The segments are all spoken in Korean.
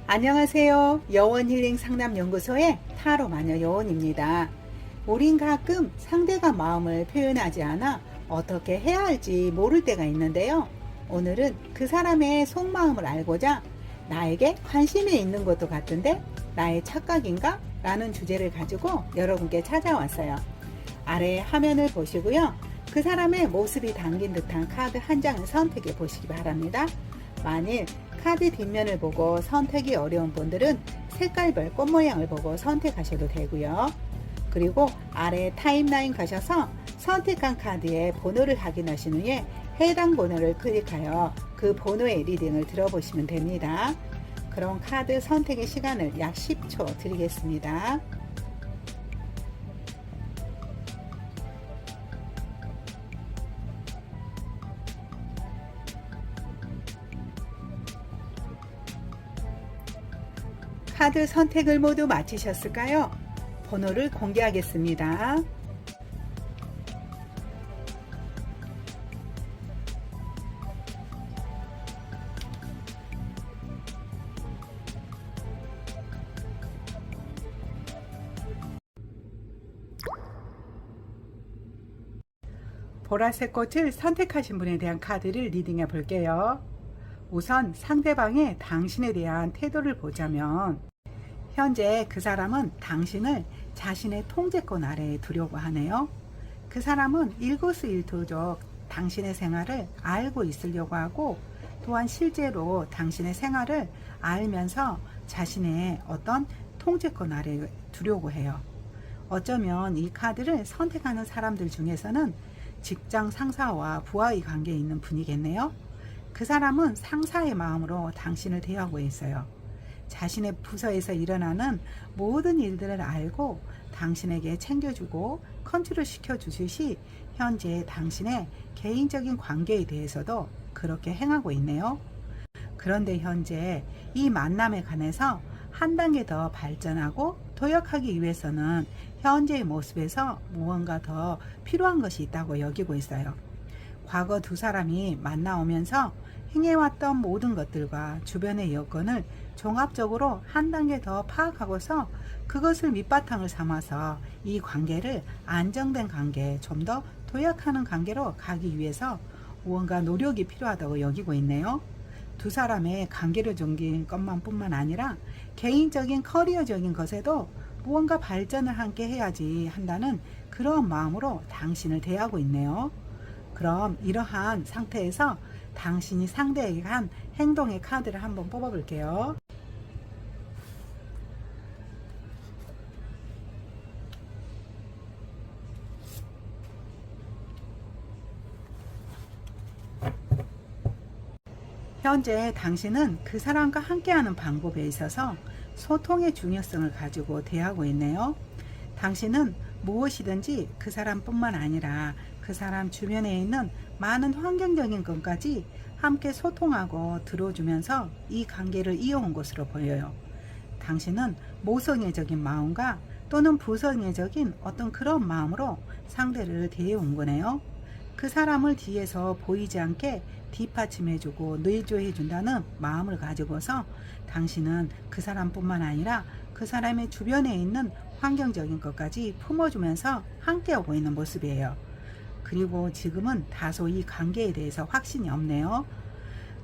안녕하세요. 여원힐링 상담연구소의 타로 마녀 여원입니다. 우린 가끔 상대가 마음을 표현하지 않아 어떻게 해야 할지 모를 때가 있는데요. 오늘은 그 사람의 속마음을 알고자 나에게 관심이 있는 것도 같은데 나의 착각인가? 라는 주제를 가지고 여러분께 찾아왔어요. 아래 화면을 보시고요. 그 사람의 모습이 담긴 듯한 카드 한 장을 선택해 보시기 바랍니다. 만일 카드 뒷면을 보고 선택이 어려운 분들은 색깔별 꽃 모양을 보고 선택하셔도 되고요. 그리고 아래 타임라인 가셔서 선택한 카드의 번호를 확인하신 후에 해당 번호를 클릭하여 그 번호의 리딩을 들어보시면 됩니다. 그럼 카드 선택의 시간을 약 10초 드리겠습니다. 카드 선택을 모두 마치셨을까요? 번호를 공개하겠습니다. 보라색 꽃을 선택하신 분에 대한 카드를 리딩해 볼게요. 우선 상대방의 당신에 대한 태도를 보자면 현재 그 사람은 당신을 자신의 통제권 아래에 두려고 하네요. 그 사람은 일거수일투족 당신의 생활을 알고 있으려고 하고 또한 실제로 당신의 생활을 알면서 자신의 어떤 통제권 아래에 두려고 해요. 어쩌면 이 카드를 선택하는 사람들 중에서는 직장 상사와 부하의 관계에 있는 분이겠네요. 그 사람은 상사의 마음으로 당신을 대하고 있어요. 자신의 부서에서 일어나는 모든 일들을 알고 당신에게 챙겨주고 컨트롤 시켜주듯이 현재 당신의 개인적인 관계에 대해서도 그렇게 행하고 있네요. 그런데 현재 이 만남에 관해서 한 단계 더 발전하고 도약하기 위해서는 현재의 모습에서 무언가 더 필요한 것이 있다고 여기고 있어요. 과거 두 사람이 만나오면서 행해왔던 모든 것들과 주변의 여건을 종합적으로 한 단계 더 파악하고서 그것을 밑바탕을 삼아서 이 관계를 안정된 관계, 좀 더 도약하는 관계로 가기 위해서 무언가 노력이 필요하다고 여기고 있네요. 두 사람의 관계를 정긴 것만 뿐만 아니라 개인적인 커리어적인 것에도 무언가 발전을 함께 해야지 한다는 그런 마음으로 당신을 대하고 있네요. 그럼 이러한 상태에서 당신이 상대에게 한 행동의 카드를 한번 뽑아 볼게요. 현재 당신은 그 사람과 함께하는 방법에 있어서 소통의 중요성을 가지고 대하고 있네요. 당신은 무엇이든지 그 사람뿐만 아니라 그 사람 주변에 있는 많은 환경적인 것까지 함께 소통하고 들어주면서 이 관계를 이어온 것으로 보여요. 당신은 모성애적인 마음과 또는 부성애적인 어떤 그런 마음으로 상대를 대해온 거네요. 그 사람을 뒤에서 보이지 않게 뒷받침해주고 내조해준다는 마음을 가지고서 당신은 그 사람뿐만 아니라 그 사람의 주변에 있는 환경적인 것까지 품어주면서 함께하고 있는 모습이에요. 그리고 지금은 다소 이 관계에 대해서 확신이 없네요.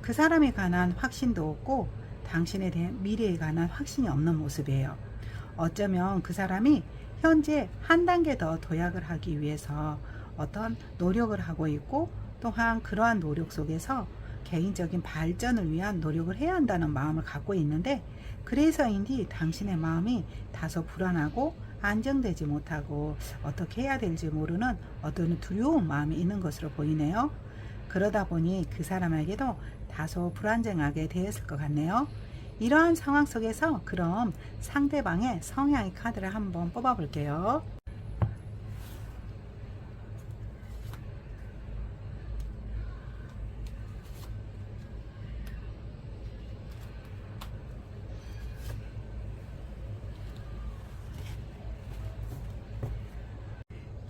그 사람에 관한 확신도 없고 당신에 대한 미래에 관한 확신이 없는 모습이에요. 어쩌면 그 사람이 현재 한 단계 더 도약을 하기 위해서 어떤 노력을 하고 있고 또한 그러한 노력 속에서 개인적인 발전을 위한 노력을 해야 한다는 마음을 갖고 있는데 그래서인지 당신의 마음이 다소 불안하고 안정되지 못하고 어떻게 해야 될지 모르는 어떤 두려운 마음이 있는 것으로 보이네요. 그러다 보니 그 사람에게도 다소 불안정하게 되었을 것 같네요. 이러한 상황 속에서 그럼 상대방의 성향의 카드를 한번 뽑아 볼게요.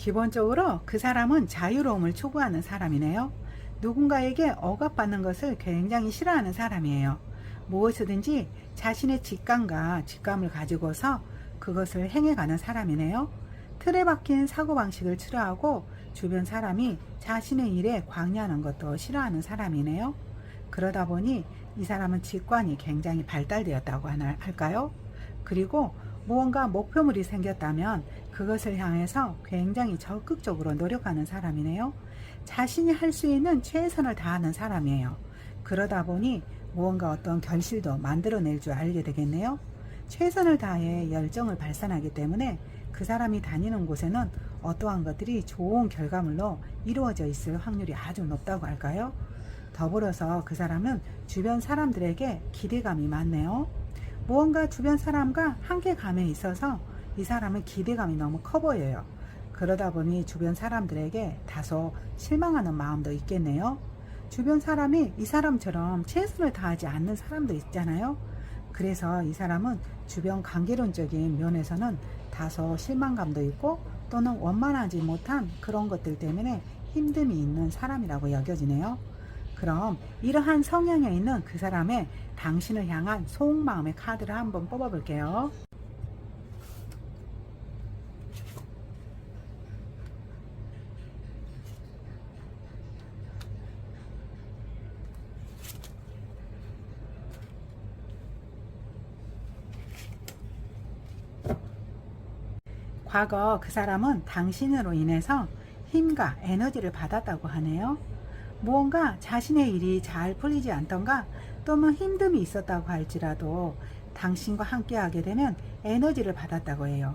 기본적으로 그 사람은 자유로움을 추구하는 사람이네요. 누군가에게 억압받는 것을 굉장히 싫어하는 사람이에요. 무엇이든지 자신의 직감과 직감을 가지고서 그것을 행해가는 사람이네요. 틀에 박힌 사고방식을 싫어하고 주변 사람이 자신의 일에 관여하는 것도 싫어하는 사람이네요. 그러다 보니 이 사람은 직관이 굉장히 발달되었다고 할까요? 그리고 무언가 목표물이 생겼다면 그것을 향해서 굉장히 적극적으로 노력하는 사람이네요. 자신이 할 수 있는 최선을 다하는 사람이에요. 그러다 보니 무언가 어떤 결실도 만들어낼 줄 알게 되겠네요. 최선을 다해 열정을 발산하기 때문에 그 사람이 다니는 곳에는 어떠한 것들이 좋은 결과물로 이루어져 있을 확률이 아주 높다고 할까요? 더불어서 그 사람은 주변 사람들에게 기대감이 많네요. 무언가 주변 사람과 함께감에 있어서 이 사람은 기대감이 너무 커 보여요. 그러다 보니 주변 사람들에게 다소 실망하는 마음도 있겠네요. 주변 사람이 이 사람처럼 최선을 다하지 않는 사람도 있잖아요. 그래서 이 사람은 주변 관계론적인 면에서는 다소 실망감도 있고 또는 원만하지 못한 그런 것들 때문에 힘듦이 있는 사람이라고 여겨지네요. 그럼 이러한 성향에 있는 그 사람의 당신을 향한 속마음의 카드를 한번 뽑아볼게요. 과거 그 사람은 당신으로 인해서 힘과 에너지를 받았다고 하네요. 무언가 자신의 일이 잘 풀리지 않던가 또는 힘듦이 있었다고 할지라도 당신과 함께 하게 되면 에너지를 받았다고 해요.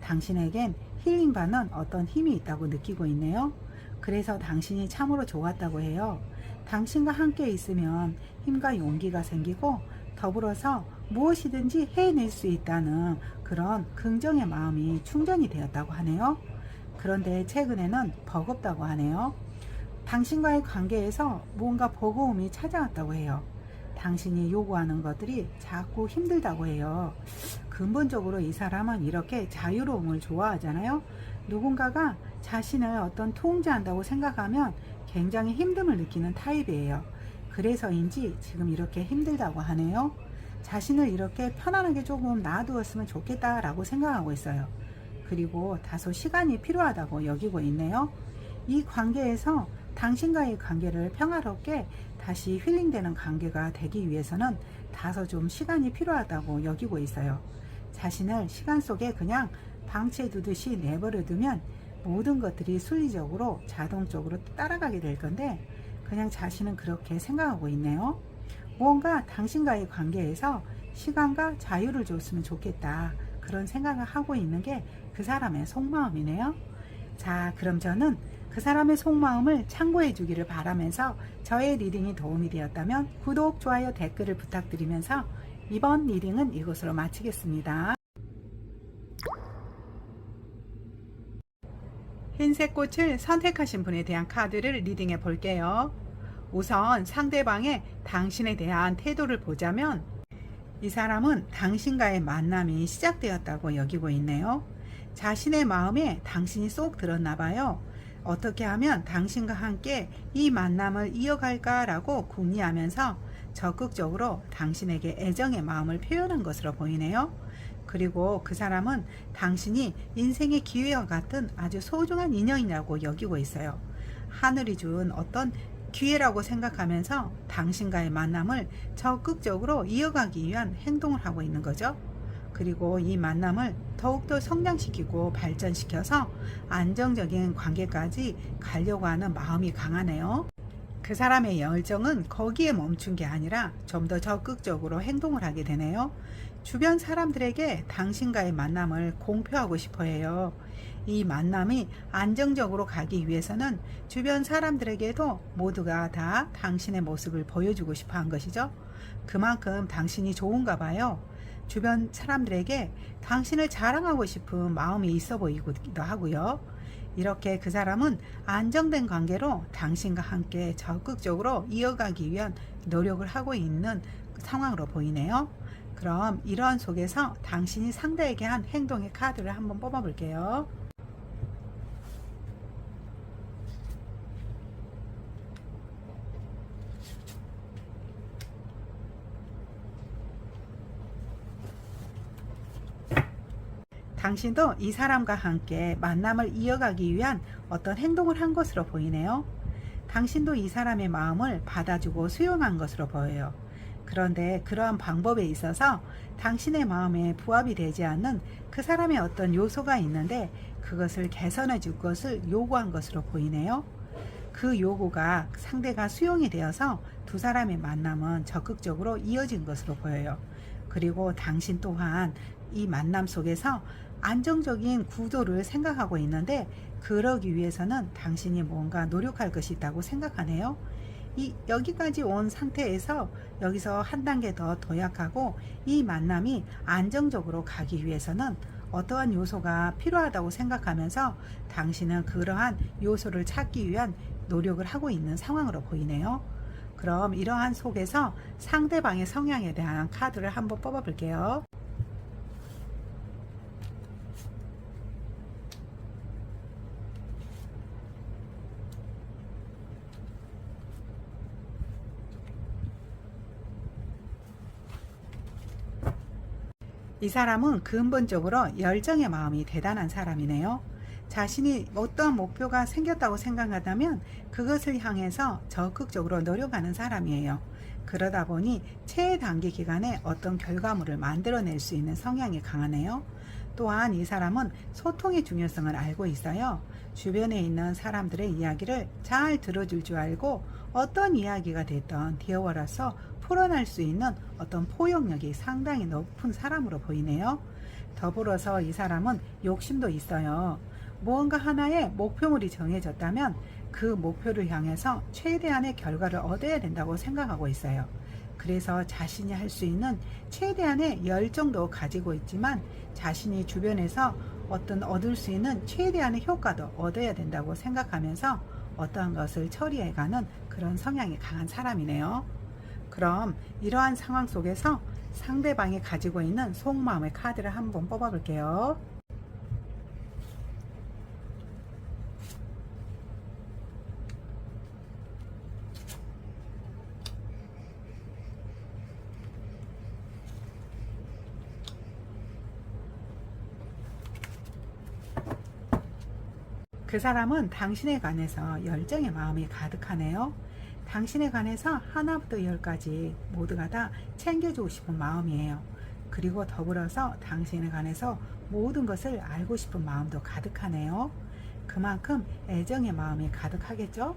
당신에겐 힐링받는 어떤 힘이 있다고 느끼고 있네요. 그래서 당신이 참으로 좋았다고 해요. 당신과 함께 있으면 힘과 용기가 생기고 더불어서 무엇이든지 해낼 수 있다는 그런 긍정의 마음이 충전이 되었다고 하네요. 그런데 최근에는 버겁다고 하네요. 당신과의 관계에서 뭔가 버거움이 찾아왔다고 해요. 당신이 요구하는 것들이 자꾸 힘들다고 해요. 근본적으로 이 사람은 이렇게 자유로움을 좋아하잖아요. 누군가가 자신을 어떤 통제한다고 생각하면 굉장히 힘듦을 느끼는 타입이에요. 그래서인지 지금 이렇게 힘들다고 하네요. 자신을 이렇게 편안하게 조금 놔두었으면 좋겠다라고 생각하고 있어요. 그리고 다소 시간이 필요하다고 여기고 있네요. 이 관계에서 당신과의 관계를 평화롭게 다시 힐링되는 관계가 되기 위해서는 다소 좀 시간이 필요하다고 여기고 있어요. 자신을 시간 속에 그냥 방치해 두듯이 내버려 두면 모든 것들이 순리적으로 자동적으로 따라가게 될 건데 그냥 자신은 그렇게 생각하고 있네요. 무언가 당신과의 관계에서 시간과 자유를 줬으면 좋겠다. 그런 생각을 하고 있는 게 그 사람의 속마음이네요. 자, 그럼 저는 그 사람의 속마음을 참고해 주기를 바라면서 저의 리딩이 도움이 되었다면 구독, 좋아요, 댓글을 부탁드리면서 이번 리딩은 이것으로 마치겠습니다. 흰색 꽃을 선택하신 분에 대한 카드를 리딩해 볼게요. 우선 상대방의 당신에 대한 태도를 보자면 이 사람은 당신과의 만남이 시작되었다고 여기고 있네요. 자신의 마음에 당신이 쏙 들었나 봐요. 어떻게 하면 당신과 함께 이 만남을 이어갈까라고 궁리하면서 적극적으로 당신에게 애정의 마음을 표현한 것으로 보이네요. 그리고 그 사람은 당신이 인생의 기회와 같은 아주 소중한 인연이라고 여기고 있어요. 하늘이 준 어떤 기회라고 생각하면서 당신과의 만남을 적극적으로 이어가기 위한 행동을 하고 있는 거죠. 그리고 이 만남을 더욱더 성장시키고 발전시켜서 안정적인 관계까지 가려고 하는 마음이 강하네요. 그 사람의 열정은 거기에 멈춘 게 아니라 좀 더 적극적으로 행동을 하게 되네요. 주변 사람들에게 당신과의 만남을 공표하고 싶어 해요. 이 만남이 안정적으로 가기 위해서는 주변 사람들에게도 모두가 다 당신의 모습을 보여주고 싶어 한 것이죠. 그만큼 당신이 좋은가 봐요. 주변 사람들에게 당신을 자랑하고 싶은 마음이 있어 보이기도 하고요. 이렇게 그 사람은 안정된 관계로 당신과 함께 적극적으로 이어가기 위한 노력을 하고 있는 상황으로 보이네요. 그럼 이러한 속에서 당신이 상대에게 한 행동의 카드를 한번 뽑아볼게요. 당신도 이 사람과 함께 만남을 이어가기 위한 어떤 행동을 한 것으로 보이네요. 당신도 이 사람의 마음을 받아주고 수용한 것으로 보여요. 그런데 그러한 방법에 있어서 당신의 마음에 부합이 되지 않는 그 사람의 어떤 요소가 있는데 그것을 개선해 줄 것을 요구한 것으로 보이네요. 그 요구가 상대가 수용이 되어서 두 사람의 만남은 적극적으로 이어진 것으로 보여요. 그리고 당신 또한 이 만남 속에서 안정적인 구도를 생각하고 있는데 그러기 위해서는 당신이 뭔가 노력할 것이 있다고 생각하네요. 여기까지 온 상태에서 여기서 한 단계 더 도약하고 이 만남이 안정적으로 가기 위해서는 어떠한 요소가 필요하다고 생각하면서 당신은 그러한 요소를 찾기 위한 노력을 하고 있는 상황으로 보이네요. 그럼 이러한 속에서 상대방의 성향에 대한 카드를 한번 뽑아 볼게요. 이 사람은 근본적으로 열정의 마음이 대단한 사람이네요. 자신이 어떠한 목표가 생겼다고 생각한다면 그것을 향해서 적극적으로 노력하는 사람이에요. 그러다 보니 최단기 기간에 어떤 결과물을 만들어낼 수 있는 성향이 강하네요. 또한 이 사람은 소통의 중요성을 알고 있어요. 주변에 있는 사람들의 이야기를 잘 들어줄 줄 알고 어떤 이야기가 됐던 디어워라서 풀어낼 수 있는 어떤 포용력이 상당히 높은 사람으로 보이네요. 더불어서 이 사람은 욕심도 있어요. 무언가 하나의 목표물이 정해졌다면 그 목표를 향해서 최대한의 결과를 얻어야 된다고 생각하고 있어요. 그래서 자신이 할 수 있는 최대한의 열정도 가지고 있지만 자신이 주변에서 어떤 얻을 수 있는 최대한의 효과도 얻어야 된다고 생각하면서 어떠한 것을 처리해가는 그런 성향이 강한 사람이네요. 그럼 이러한 상황 속에서 상대방이 가지고 있는 속마음의 카드를 한번 뽑아 볼게요. 그 사람은 당신에 관해서 열정의 마음이 가득하네요. 당신에 관해서 하나부터 열까지 모두가 다 챙겨주고 싶은 마음이에요. 그리고 더불어서 당신에 관해서 모든 것을 알고 싶은 마음도 가득하네요. 그만큼 애정의 마음이 가득하겠죠?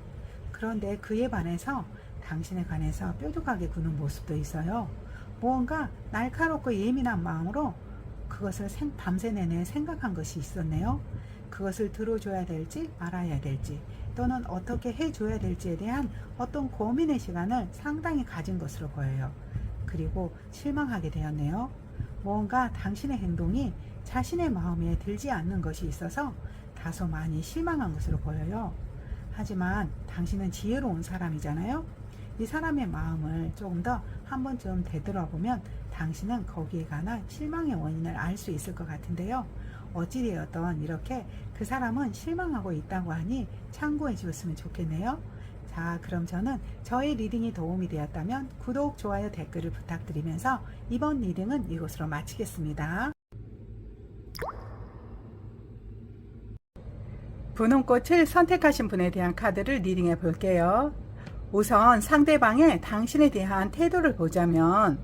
그런데 그에 반해서 당신에 관해서 뾰족하게 구는 모습도 있어요. 무언가 날카롭고 예민한 마음으로 그것을 밤새 내내 생각한 것이 있었네요. 그것을 들어줘야 될지 말아야 될지 또는 어떻게 해줘야 될지에 대한 어떤 고민의 시간을 상당히 가진 것으로 보여요. 그리고 실망하게 되었네요. 뭔가 당신의 행동이 자신의 마음에 들지 않는 것이 있어서 다소 많이 실망한 것으로 보여요. 하지만 당신은 지혜로운 사람이잖아요. 이 사람의 마음을 조금 더 한 번쯤 되돌아보면 당신은 거기에 관한 실망의 원인을 알 수 있을 것 같은데요. 어찌되었던 이렇게 그 사람은 실망하고 있다고 하니 참고해 주었으면 좋겠네요. 자, 그럼 저는 저의 리딩이 도움이 되었다면 구독, 좋아요, 댓글을 부탁드리면서 이번 리딩은 이것으로 마치겠습니다. 분홍꽃을 선택하신 분에 대한 카드를 리딩해 볼게요. 우선 상대방의 당신에 대한 태도를 보자면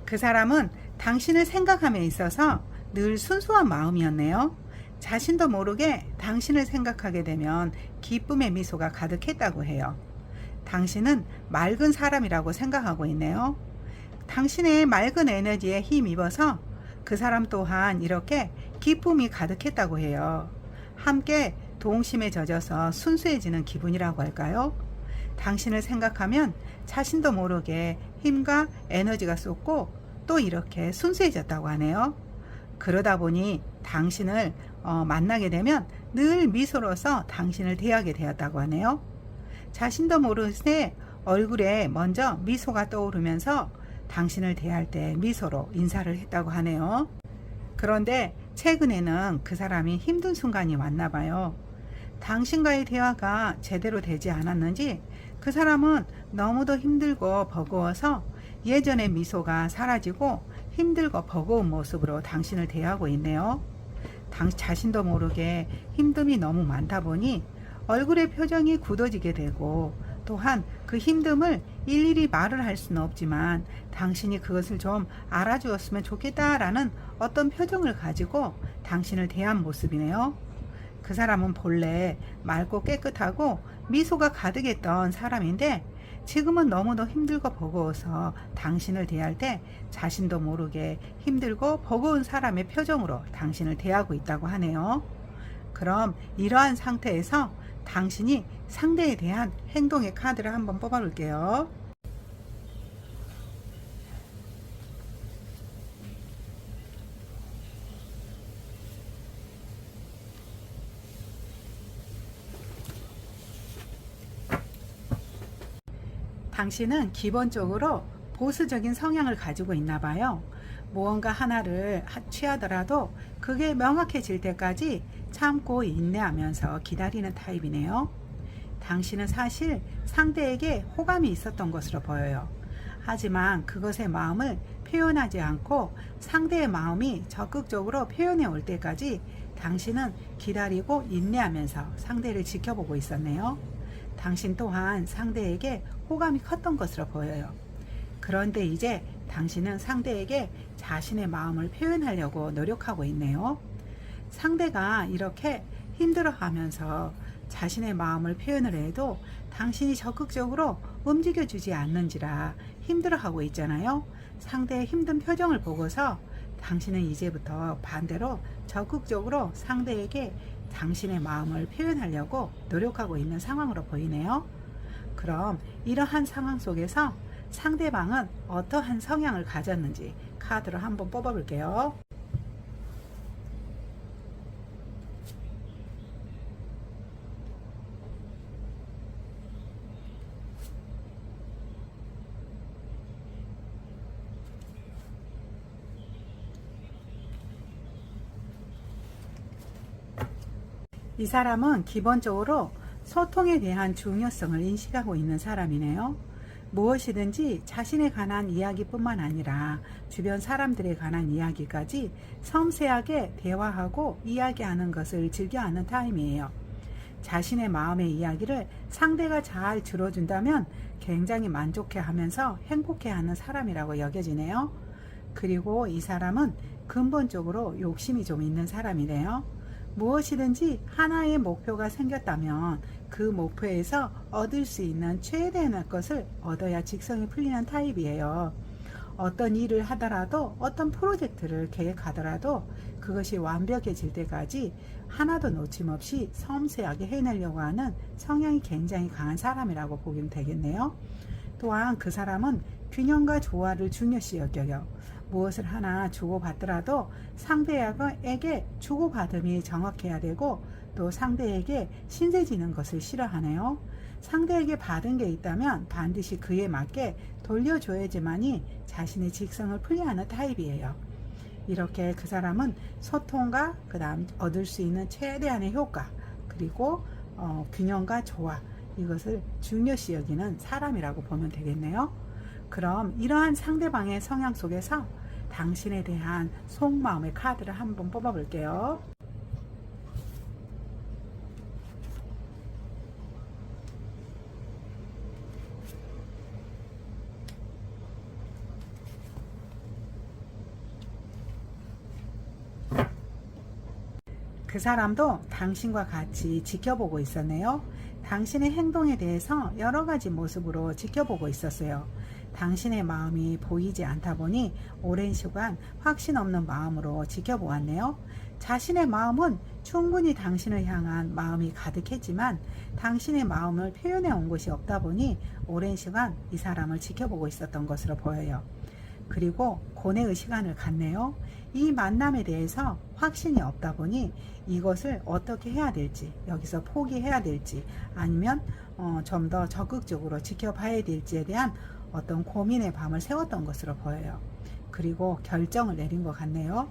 그 사람은 당신을 생각함에 있어서 늘 순수한 마음이었네요. 자신도 모르게 당신을 생각하게 되면 기쁨의 미소가 가득했다고 해요. 당신은 맑은 사람이라고 생각하고 있네요. 당신의 맑은 에너지에 힘입어서 그 사람 또한 이렇게 기쁨이 가득했다고 해요. 함께 동심에 젖어서 순수해지는 기분이라고 할까요? 당신을 생각하면 자신도 모르게 힘과 에너지가 쏟고 또 이렇게 순수해졌다고 하네요. 그러다 보니 당신을 만나게 되면 늘 미소로서 당신을 대하게 되었다고 하네요. 자신도 모르게 얼굴에 먼저 미소가 떠오르면서 당신을 대할 때 미소로 인사를 했다고 하네요. 그런데 최근에는 그 사람이 힘든 순간이 왔나 봐요. 당신과의 대화가 제대로 되지 않았는지 그 사람은 너무도 힘들고 버거워서 예전의 미소가 사라지고 힘들고 버거운 모습으로 당신을 대하고 있네요. 자신도 모르게 힘듦이 너무 많다 보니 얼굴의 표정이 굳어지게 되고, 또한 그 힘듦을 일일이 말을 할 수는 없지만 당신이 그것을 좀 알아주었으면 좋겠다라는 어떤 표정을 가지고 당신을 대한 모습이네요. 그 사람은 본래 맑고 깨끗하고 미소가 가득했던 사람인데 지금은 너무도 힘들고 버거워서 당신을 대할 때 자신도 모르게 힘들고 버거운 사람의 표정으로 당신을 대하고 있다고 하네요. 그럼 이러한 상태에서 당신이 상대에 대한 행동의 카드를 한번 뽑아볼게요. 당신은 기본적으로 보수적인 성향을 가지고 있나 봐요. 무언가 하나를 취하더라도 그게 명확해질 때까지 참고 인내하면서 기다리는 타입이네요. 당신은 사실 상대에게 호감이 있었던 것으로 보여요. 하지만 그것의 마음을 표현하지 않고 상대의 마음이 적극적으로 표현해 올 때까지 당신은 기다리고 인내하면서 상대를 지켜보고 있었네요. 당신 또한 상대에게 호감이 컸던 것으로 보여요. 그런데 이제 당신은 상대에게 자신의 마음을 표현하려고 노력하고 있네요. 상대가 이렇게 힘들어하면서 자신의 마음을 표현을 해도 당신이 적극적으로 움직여주지 않는지라 힘들어하고 있잖아요. 상대의 힘든 표정을 보고서 당신은 이제부터 반대로 적극적으로 상대에게 당신의 마음을 표현하려고 노력하고 있는 상황으로 보이네요. 그럼 이러한 상황 속에서 상대방은 어떠한 성향을 가졌는지 카드로 한번 뽑아볼게요. 이 사람은 기본적으로 소통에 대한 중요성을 인식하고 있는 사람이네요. 무엇이든지 자신에 관한 이야기뿐만 아니라 주변 사람들에 관한 이야기까지 섬세하게 대화하고 이야기하는 것을 즐겨하는 타임이에요. 자신의 마음의 이야기를 상대가 잘 들어준다면 굉장히 만족해하면서 행복해하는 사람이라고 여겨지네요. 그리고 이 사람은 근본적으로 욕심이 좀 있는 사람이래요. 무엇이든지 하나의 목표가 생겼다면 그 목표에서 얻을 수 있는 최대한의 것을 얻어야 직성이 풀리는 타입이에요. 어떤 일을 하더라도 어떤 프로젝트를 계획하더라도 그것이 완벽해질 때까지 하나도 놓침없이 섬세하게 해내려고 하는 성향이 굉장히 강한 사람이라고 보면 되겠네요. 또한 그 사람은 균형과 조화를 중요시 여겨요. 무엇을 하나 주고받더라도 상대에게 주고받음이 정확해야 되고 또 상대에게 신세지는 것을 싫어하네요. 상대에게 받은 게 있다면 반드시 그에 맞게 돌려줘야지만이 자신의 직성을 풀려하는 타입이에요. 이렇게 그 사람은 소통과 그 다음 얻을 수 있는 최대한의 효과 그리고 균형과 조화 이것을 중요시 여기는 사람이라고 보면 되겠네요. 그럼 이러한 상대방의 성향 속에서 당신에 대한 속마음의 카드를 한번 뽑아볼게요. 그 사람도 당신과 같이 지켜보고 있었네요. 당신의 행동에 대해서 여러 가지 모습으로 지켜보고 있었어요. 당신의 마음이 보이지 않다 보니 오랜 시간 확신 없는 마음으로 지켜보았네요. 자신의 마음은 충분히 당신을 향한 마음이 가득했지만 당신의 마음을 표현해 온 것이 없다 보니 오랜 시간 이 사람을 지켜보고 있었던 것으로 보여요. 그리고 고뇌의 시간을 갖네요. 이 만남에 대해서 확신이 없다 보니 이것을 어떻게 해야 될지, 여기서 포기해야 될지 아니면 좀 더 적극적으로 지켜봐야 될지에 대한 어떤 고민의 밤을 세웠던 것으로 보여요. 그리고 결정을 내린 것 같네요.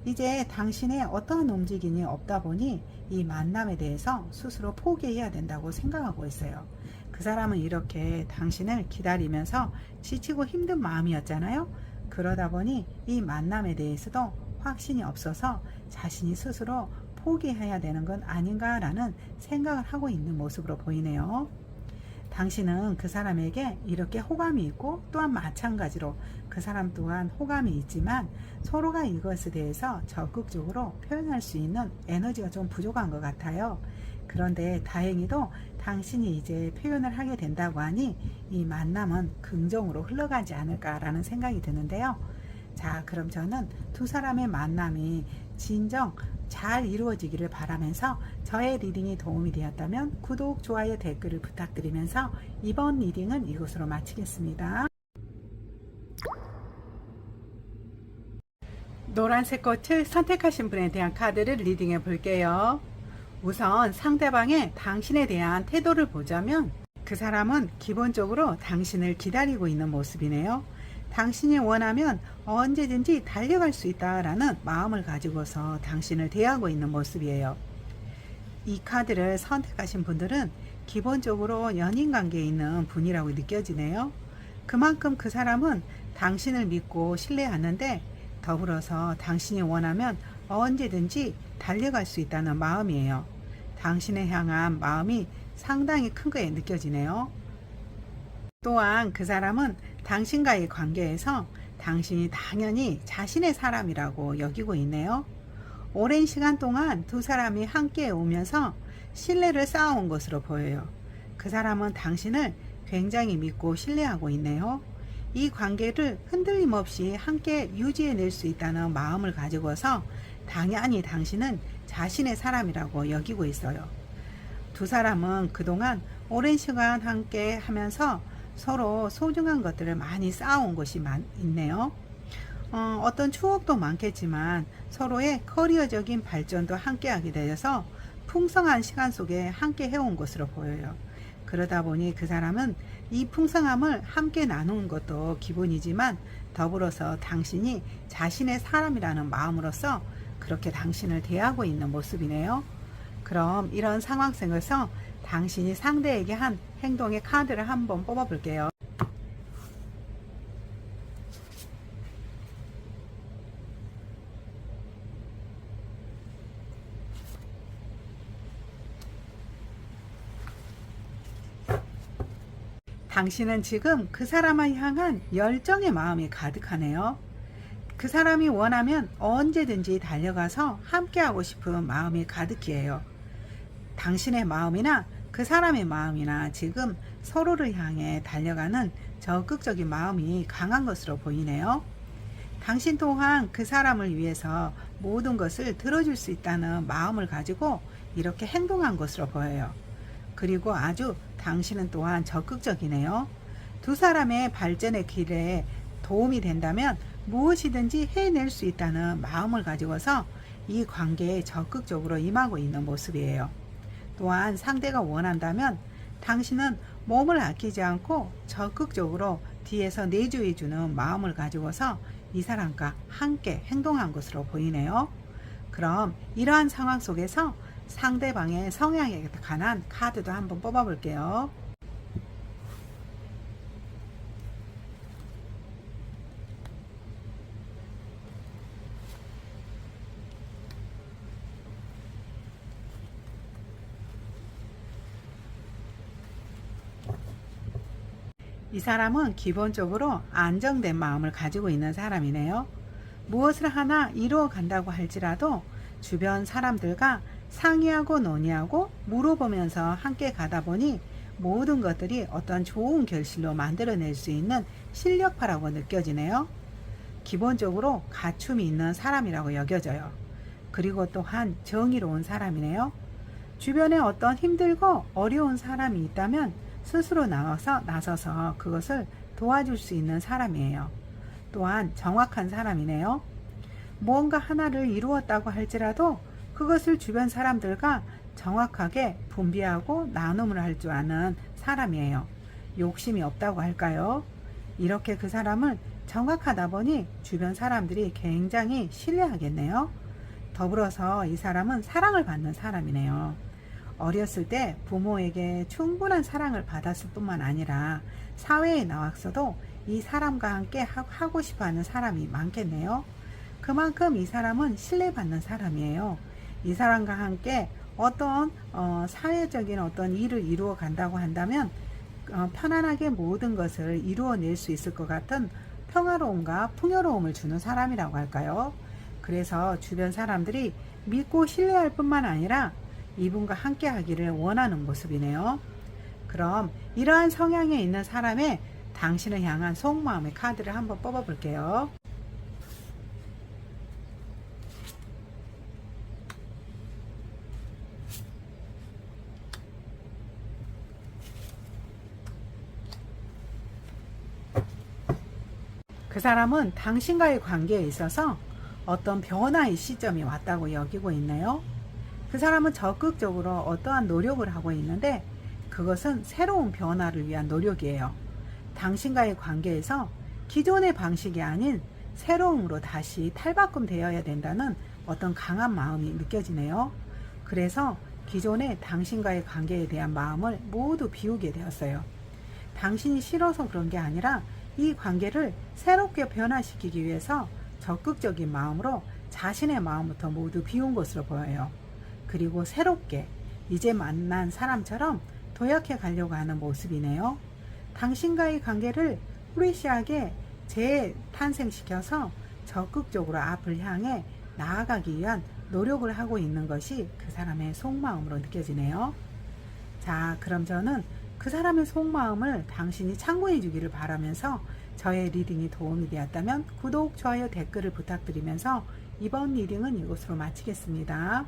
이제 당신의 어떠한 움직임이 없다 보니 이 만남에 대해서 스스로 포기해야 된다고 생각하고 있어요. 그 사람은 이렇게 당신을 기다리면서 지치고 힘든 마음이었잖아요. 그러다 보니 이 만남에 대해서도 확신이 없어서 자신이 스스로 포기해야 되는 건 아닌가라는 생각을 하고 있는 모습으로 보이네요. 당신은 그 사람에게 이렇게 호감이 있고 또한 마찬가지로 그 사람 또한 호감이 있지만 서로가 이것에 대해서 적극적으로 표현할 수 있는 에너지가 좀 부족한 것 같아요. 그런데 다행히도 당신이 이제 표현을 하게 된다고 하니 이 만남은 긍정으로 흘러가지 않을까라는 생각이 드는데요. 자, 그럼 저는 두 사람의 만남이 진정 잘 이루어지기를 바라면서 저의 리딩이 도움이 되었다면 구독, 좋아요, 댓글을 부탁드리면서 이번 리딩은 이것으로 마치겠습니다. 노란색 꽃을 선택하신 분에 대한 카드를 리딩해 볼게요. 우선 상대방의 당신에 대한 태도를 보자면 그 사람은 기본적으로 당신을 기다리고 있는 모습이네요. 당신이 원하면 언제든지 달려갈 수 있다라는 마음을 가지고서 당신을 대하고 있는 모습이에요. 이 카드를 선택하신 분들은 기본적으로 연인 관계에 있는 분이라고 느껴지네요. 그만큼 그 사람은 당신을 믿고 신뢰하는데 더불어서 당신이 원하면 언제든지 달려갈 수 있다는 마음이에요. 당신을 향한 마음이 상당히 큰 거에 느껴지네요. 또한 그 사람은 당신과의 관계에서 당신이 당연히 자신의 사람이라고 여기고 있네요. 오랜 시간 동안 두 사람이 함께 오면서 신뢰를 쌓아온 것으로 보여요. 그 사람은 당신을 굉장히 믿고 신뢰하고 있네요. 이 관계를 흔들림 없이 함께 유지해낼 수 있다는 마음을 가지고서 당연히 당신은 자신의 사람이라고 여기고 있어요. 두 사람은 그동안 오랜 시간 함께 하면서 서로 소중한 것들을 많이 쌓아온 것이 있네요. 어떤 추억도 많겠지만 서로의 커리어적인 발전도 함께 하게 되어서 풍성한 시간 속에 함께 해온 것으로 보여요. 그러다 보니 그 사람은 이 풍성함을 함께 나누는 것도 기본이지만 더불어서 당신이 자신의 사람이라는 마음으로서 그렇게 당신을 대하고 있는 모습이네요. 그럼 이런 상황 속에서 당신이 상대에게 한 행동의 카드를 한번 뽑아 볼게요. 당신은 지금 그 사람을 향한 열정의 마음이 가득하네요. 그 사람이 원하면 언제든지 달려가서 함께하고 싶은 마음이 가득해요. 당신의 마음이나 그 사람의 마음이나 지금 서로를 향해 달려가는 적극적인 마음이 강한 것으로 보이네요. 당신 또한 그 사람을 위해서 모든 것을 들어줄 수 있다는 마음을 가지고 이렇게 행동한 것으로 보여요. 그리고 아주 당신은 또한 적극적이네요. 두 사람의 발전의 길에 도움이 된다면 무엇이든지 해낼 수 있다는 마음을 가지고서 이 관계에 적극적으로 임하고 있는 모습이에요. 또한 상대가 원한다면 당신은 몸을 아끼지 않고 적극적으로 뒤에서 내조해주는 마음을 가지고서 이 사람과 함께 행동한 것으로 보이네요. 그럼 이러한 상황 속에서 상대방의 성향에 관한 카드도 한번 뽑아볼게요. 이 사람은 기본적으로 안정된 마음을 가지고 있는 사람이네요. 무엇을 하나 이루어 간다고 할지라도 주변 사람들과 상의하고 논의하고 물어보면서 함께 가다 보니 모든 것들이 어떤 좋은 결실로 만들어낼 수 있는 실력파라고 느껴지네요. 기본적으로 갖춤이 있는 사람이라고 여겨져요. 그리고 또한 정의로운 사람이네요. 주변에 어떤 힘들고 어려운 사람이 있다면 스스로 나서서 그것을 도와줄 수 있는 사람이에요. 또한 정확한 사람이네요. 무언가 하나를 이루었다고 할지라도 그것을 주변 사람들과 정확하게 분배하고 나눔을 할 줄 아는 사람이에요. 욕심이 없다고 할까요? 이렇게 그 사람을 정확하다 보니 주변 사람들이 굉장히 신뢰하겠네요. 더불어서 이 사람은 사랑을 받는 사람이네요. 어렸을 때 부모에게 충분한 사랑을 받았을 뿐만 아니라 사회에 나와서도 이 사람과 함께 하고 싶어 하는 사람이 많겠네요. 그만큼 이 사람은 신뢰받는 사람이에요. 이 사람과 함께 어떤 사회적인 어떤 일을 이루어 간다고 한다면 편안하게 모든 것을 이루어낼 수 있을 것 같은 평화로움과 풍요로움을 주는 사람이라고 할까요? 그래서 주변 사람들이 믿고 신뢰할 뿐만 아니라 이분과 함께 하기를 원하는 모습이네요. 그럼 이러한 성향에 있는 사람의 당신을 향한 속마음의 카드를 한번 뽑아 볼게요. 그 사람은 당신과의 관계에 있어서 어떤 변화의 시점이 왔다고 여기고 있네요. 그 사람은 적극적으로 어떠한 노력을 하고 있는데 그것은 새로운 변화를 위한 노력이에요. 당신과의 관계에서 기존의 방식이 아닌 새로움으로 다시 탈바꿈 되어야 된다는 어떤 강한 마음이 느껴지네요. 그래서 기존의 당신과의 관계에 대한 마음을 모두 비우게 되었어요. 당신이 싫어서 그런 게 아니라 이 관계를 새롭게 변화시키기 위해서 적극적인 마음으로 자신의 마음부터 모두 비운 것으로 보여요. 그리고 새롭게 이제 만난 사람처럼 도약해 가려고 하는 모습이네요. 당신과의 관계를 프레시하게 재탄생시켜서 적극적으로 앞을 향해 나아가기 위한 노력을 하고 있는 것이 그 사람의 속마음으로 느껴지네요. 자, 그럼 저는 그 사람의 속마음을 당신이 참고해 주기를 바라면서 저의 리딩이 도움이 되었다면 구독, 좋아요, 댓글을 부탁드리면서 이번 리딩은 이것으로 마치겠습니다.